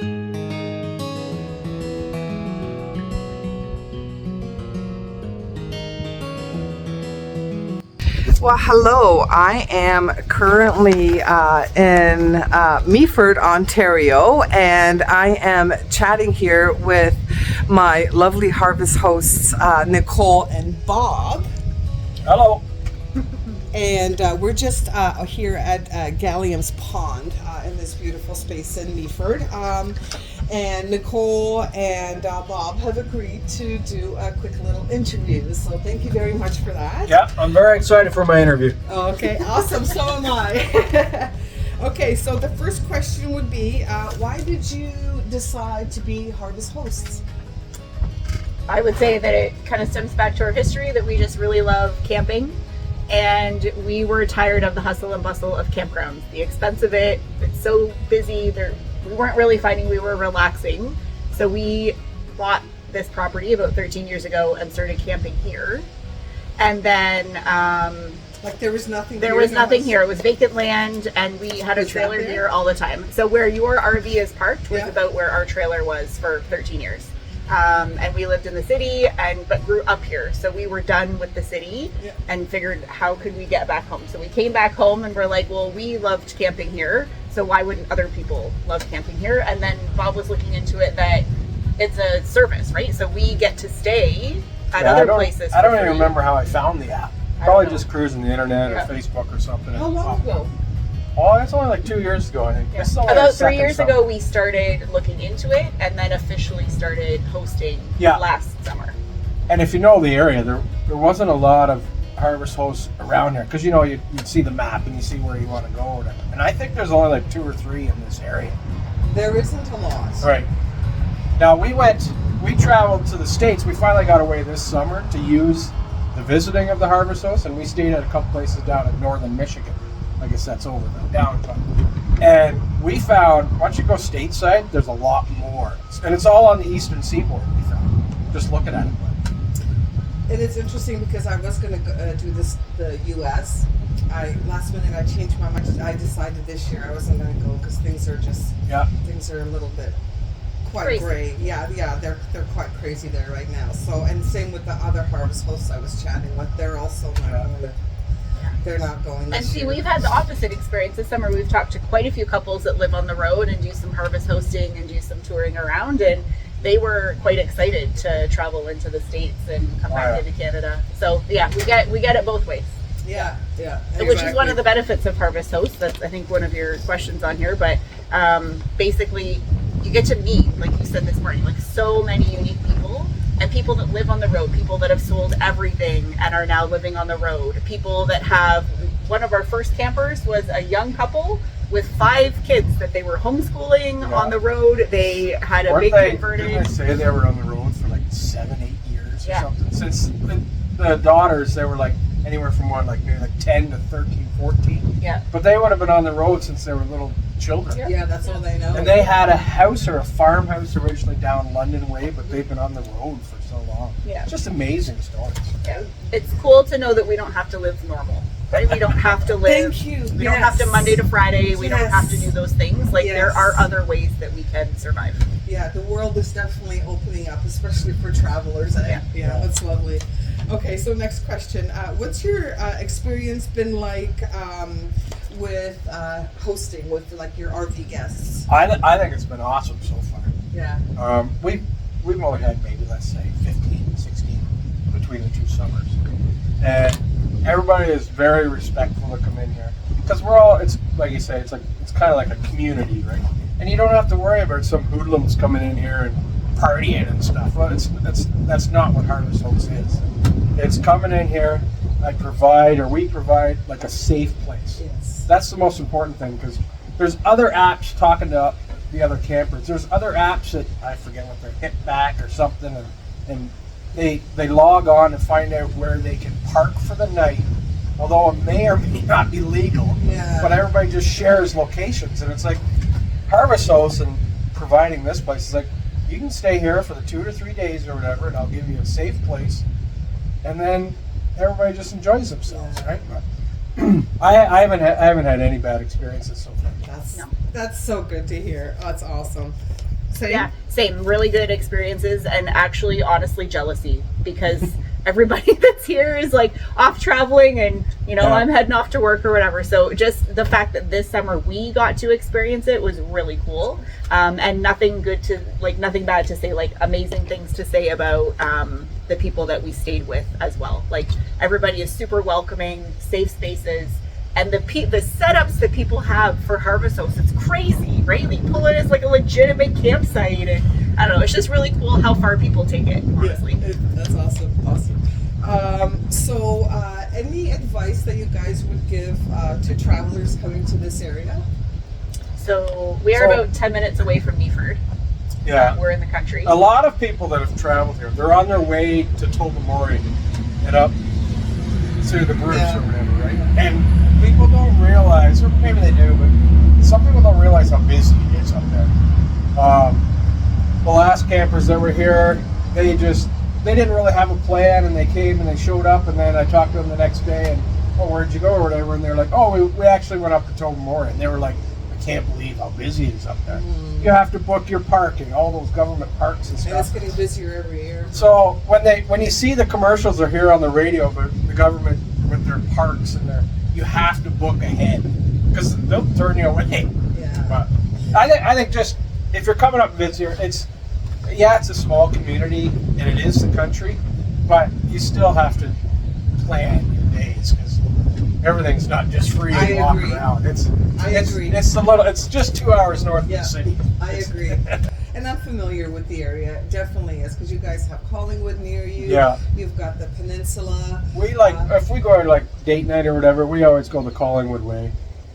Well, hello. I am currently in Meaford, Ontario, and I am chatting here with my lovely harvest hosts, Nicole and Bob. Hello. And we're just here at Galliums Pond in this beautiful space in Meaford. And Nicole and Bob have agreed to do a quick little interview. So thank you very much for that. Yeah, I'm very excited for my interview. Okay, awesome. So am I. Okay, so the first question would be, why did you decide to be harvest hosts? I would say that it kind of stems back to our history, that we just really love camping. And we were tired of the hustle and bustle of campgrounds. The expense of it, it's so busy. We weren't really finding we were relaxing. So we bought this property about 13 years ago and started camping here. And then there was nothing There was nothing here. It was vacant land, and we had a trailer here all the time. So where your RV is parked was about where our trailer was for 13 years. And we lived in the city but grew up here. So we were done with the city and figured, how could we get back home? So we came back home and we're like, well, we loved camping here. So why wouldn't other people love camping here? And then Bob was looking into it that it's a service, right? So we get to stay at other places. I don't even remember how I found the app. Probably just cruising the internet or Facebook or something. How long ago? Oh, it's only like 2 years ago, I think. Yeah. About 3 years ago, we started looking into it, and then officially started hosting last summer. And if you know the area, there wasn't a lot of harvest hosts around here, because you'd see the map and you see where you want to go or whatever. And I think there's only like 2 or 3 in this area. There isn't a lot. Right. Now we traveled to the States. We finally got away this summer to use the visiting of the harvest hosts, and we stayed at a couple places down in northern Michigan. I guess that's over now, down. And we found, once you go stateside, there's a lot more. And it's all on the eastern seaboard, we found, just looking at it. And it's interesting because I was going to do the U.S. Last minute I changed my mind. I decided this year I wasn't going to go because things are a little bit quite crazy. Gray. Yeah, they're quite crazy there right now. So, and same with the other harvest hosts I was chatting with. They're also not going to. They're not going this And see, year. we've had the opposite experience this summer. We've talked to quite a few couples that live on the road and do some harvest hosting and do some touring around, and they were quite excited to travel into the States and come back into Canada. So we get it both ways. Yeah, exactly. Which is one of the benefits of harvest hosts. That's, I think, one of your questions on here. But basically, you get to meet, like you said this morning, like so many unique people. And people that live on the road, people that have sold everything and are now living on the road, people that have, one of our first campers was a young couple with 5 kids that they were homeschooling on the road. They had a big converted. Didn't they say they were on the road for like 7-8 years or something? Since the daughters, they were like anywhere from maybe 10 to 13, 14. Yeah. But they would have been on the road since they were little children. Yeah, that's all they know. And they had a house or a farmhouse originally down London Way, but they've been on the road for so long. Yeah. Just amazing stories. Yeah. It's cool to know that we don't have to live normal. Right? We don't have to live. Thank you. We don't have to Monday to Friday. We don't have to do those things. Like there are other ways that we can survive. Yeah, the world is definitely opening up, especially for travelers. Yeah, that's lovely. Okay, so next question. What's your experience been like with hosting with like your RV guests? I think it's been awesome so far. Yeah. We've only had maybe, let's say, 15, 16 between the 2 summers. And everybody is very respectful to come in here. Because we're all, it's like you say, it's kind of like a community, right? And you don't have to worry about some hoodlums coming in here and partying and stuff. Well, that's not what Harvest Hosts is. It's coming in here, we provide like a safe place. Yes. That's the most important thing, because there's other apps talking to the other campers. There's other apps that, I forget what they're, Hit Back or something, and they log on and find out where they can park for the night, although it may or may not be legal. Yeah. But everybody just shares locations, and it's like Harvest Hosts and providing this place is like, you can stay here for the 2 to 3 days or whatever, and I'll give you a safe place, and then everybody just enjoys themselves, right? But I haven't had any bad experiences so far. That's so good to hear. Oh, that's awesome. Same? Yeah, same. Really good experiences, and actually, honestly, jealousy because everybody that's here is like off traveling, and I'm heading off to work or whatever. So just the fact that this summer we got to experience it was really cool, and nothing bad to say. Like amazing things to say about the people that we stayed with as well. Like everybody is super welcoming, safe spaces. And the setups that people have for Harvest Host, it's crazy, right? They pull it as like a legitimate campsite, and I don't know, it's just really cool how far people take it, honestly. Yeah, that's awesome. So any advice that you guys would give to travelers coming to this area? So we are about 10 minutes away from Meaford. Yeah. We're in the country. A lot of people that have traveled here, they're on their way to Tobermory and up to the Bruce or whatever, right? And people don't realize, or maybe they do, but some people don't realize how busy it is up there. The last campers that were here, they didn't really have a plan, and they came and they showed up, and then I talked to them the next day, and where'd you go or whatever, and they're like, we actually went up to Tobermory, and they were like, I can't believe how busy it is up there. You have to book your parking, all those government parks and stuff. And it's getting busier every year. So when you see the commercials are here on the radio, but the government with their parks and you have to book ahead because they'll turn you away. Yeah. But I think just if you're coming up this year, it's a small community and it is the country, but you still have to plan your days because everything's not just free to walk around. I agree. It's just 2 hours north of the city. I agree. And I'm familiar with the area. It definitely is because you guys have Collingwood near you. Yeah. You've got the peninsula. We if we go to like date night or whatever, we always go the Collingwood way.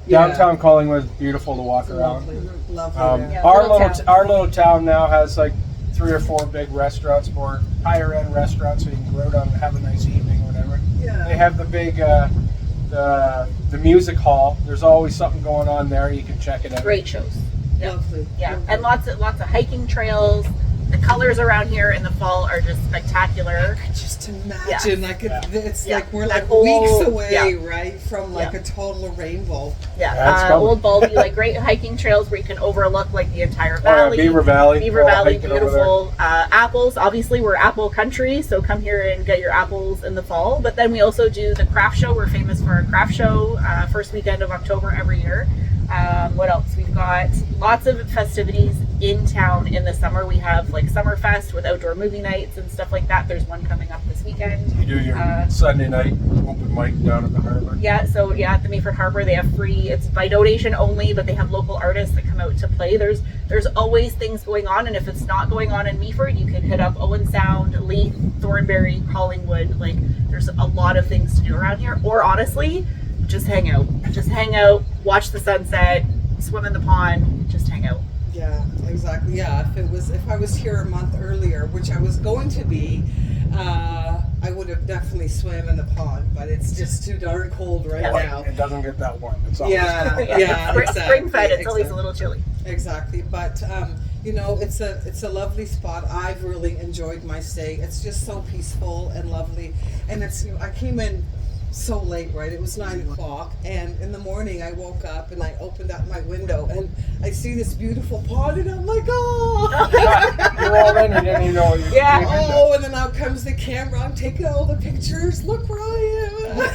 Downtown Collingwood is beautiful to walk around. Lovely. Our little town now has like 3 or 4 big restaurants, more higher end restaurants, so you can go down and have a nice evening or whatever. Yeah. They have the big the music hall. There's always something going on there. You can check it out. Great shows. Lovely. Yeah, Lovely. and lots of hiking trails. The colors around here in the fall are just spectacular. I could just imagine, it's like we're like whole, weeks away, right, from like a total rainbow. Yeah, Old Baldy, like great hiking trails where you can overlook like the entire valley. Beaver Valley. Beaver Valley, beautiful. Apples, obviously we're apple country, so come here and get your apples in the fall. But then we also do the craft show. We're famous for our craft show, first weekend of October every year. What else? We've got lots of festivities in town in the summer. We have like Summerfest with outdoor movie nights and stuff like that. There's one coming up this weekend. You do your Sunday night open mic down at the harbor. Yeah, so at the Meaford Harbor they have free. It's by donation only, but they have local artists that come out to play. There's always things going on, and if it's not going on in Meaford, you can hit up Owen Sound, Leith, Thornbury, Collingwood. Like there's a lot of things to do around here. Or honestly, just hang out, watch the sunset, swim in the pond, just hang out. Yeah, exactly. Yeah, if I was here a month earlier, which I was going to be, I would have definitely swam in the pond, but it's just too darn cold right now. It doesn't get that warm. It's always exactly. Spring fed, it's always a little chilly. Exactly, but it's a lovely spot. I've really enjoyed my stay. It's just so peaceful and lovely, and I came in so late, right? It was 9 o'clock, and in the morning I woke up and I opened up my window and I see this beautiful pond, and I'm like, oh! You're all in, you didn't even know you and then out comes the camera. I'm taking all the pictures. Look where I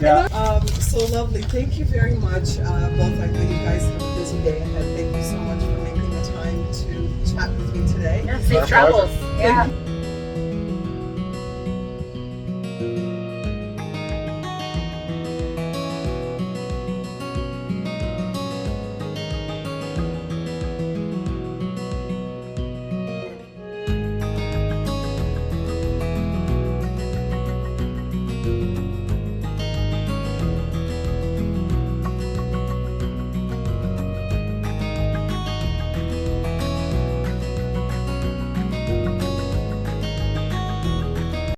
am. So lovely. Thank you very much, both. I know you guys have a busy day ahead. Thank you so much for making the time to chat with me today. Yeah, safe travels. Yeah.